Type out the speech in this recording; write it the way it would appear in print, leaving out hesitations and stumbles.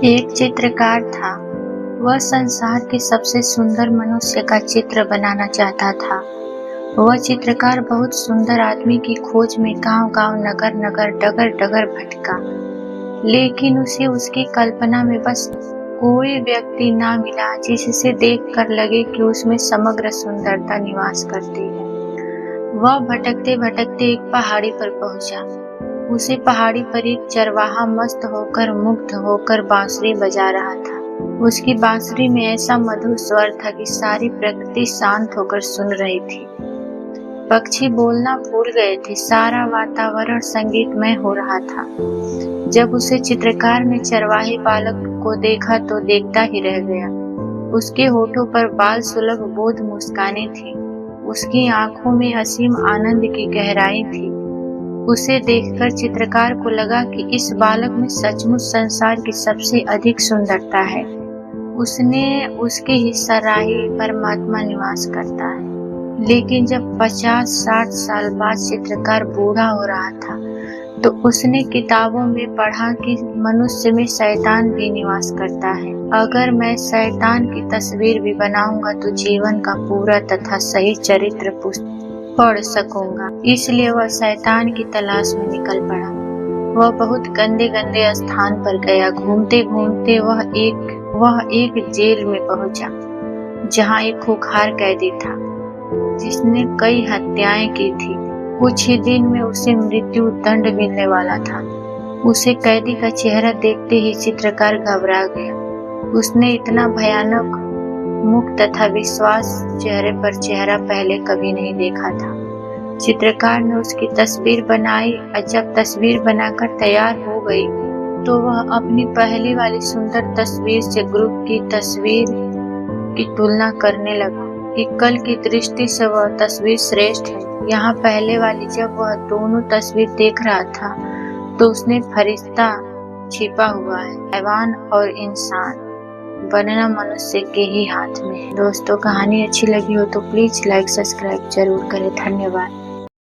एक चित्रकार था। वह संसार के सबसे सुंदर मनुष्य का चित्र बनाना चाहता था। वह चित्रकार बहुत सुंदर आदमी की खोज में गांव-गांव, नगर-नगर, डगर-डगर भटका, लेकिन उसे उसकी कल्पना में बस कोई व्यक्ति ना मिला जिसे देखकर लगे कि उसमें समग्र सुंदरता निवास करती है। वह भटकते-भटकते एक पहाड़ी पर पहुंचा। उसे पहाड़ी पर एक चरवाहा मस्त होकर, मुग्ध होकर बांसुरी बजा रहा था। उसकी बांसुरी में ऐसा मधुर स्वर था कि सारी प्रकृति शांत होकर सुन रही थी। पक्षी बोलना भूल गए थे, सारा वातावरण संगीतमय हो रहा था। जब उसे चित्रकार ने चरवाहे बालक को देखा तो देखता ही रह गया। उसके होठों पर बाल सुलभ बोध मुस्कानें थी। उसकी आंखों में असीम आनंद की गहराई थी। उसे देखकर चित्रकार को लगा कि इस बालक में सचमुच संसार की सबसे अधिक सुंदरता है। उसने उसके ही सराही परमात्मा निवास करता है। लेकिन जब 50-60 साल बाद चित्रकार बूढ़ा हो रहा था तो उसने किताबों में पढ़ा कि मनुष्य में शैतान भी निवास करता है। अगर मैं शैतान की तस्वीर भी बनाऊंगा तो जीवन का पूरा तथा सही चरित्र पढ़ सकूंगा। इसलिए वह शैतान की तलाश में निकल पड़ा। वह बहुत गंदे-गंदे स्थान पर गया। घूमते-घूमते वह एक जेल में पहुंचा, जहां एक खूंखार कैदी था, जिसने कई हत्याएं की थी। कुछ ही दिन में उसे मृत्यु दंड मिलने वाला था। उसे कैदी का चेहरा देखते ही चित्रकार घबरा गया। उसने इतना भयानक मुख तथा विश्वास चेहरे पर चेहरा पहले कभी नहीं देखा था। चित्रकार ने उसकी तस्वीर बनाई और जब तस्वीर बनाकर तैयार हो गई तो वह अपनी पहली वाली सुंदर तस्वीर से ग्रुप की तस्वीर की तुलना करने लगा कि कल की दृष्टि से वह तस्वीर श्रेष्ठ है। यहाँ पहले वाली जब वह दोनों तस्वीर देख रहा था तो उसने फरिश्ता छिपा हुआ है। हैवान और इंसान बनना मनुष्य के ही हाथ में है। दोस्तों, कहानी अच्छी लगी हो तो प्लीज लाइक सब्सक्राइब जरूर करें। धन्यवाद।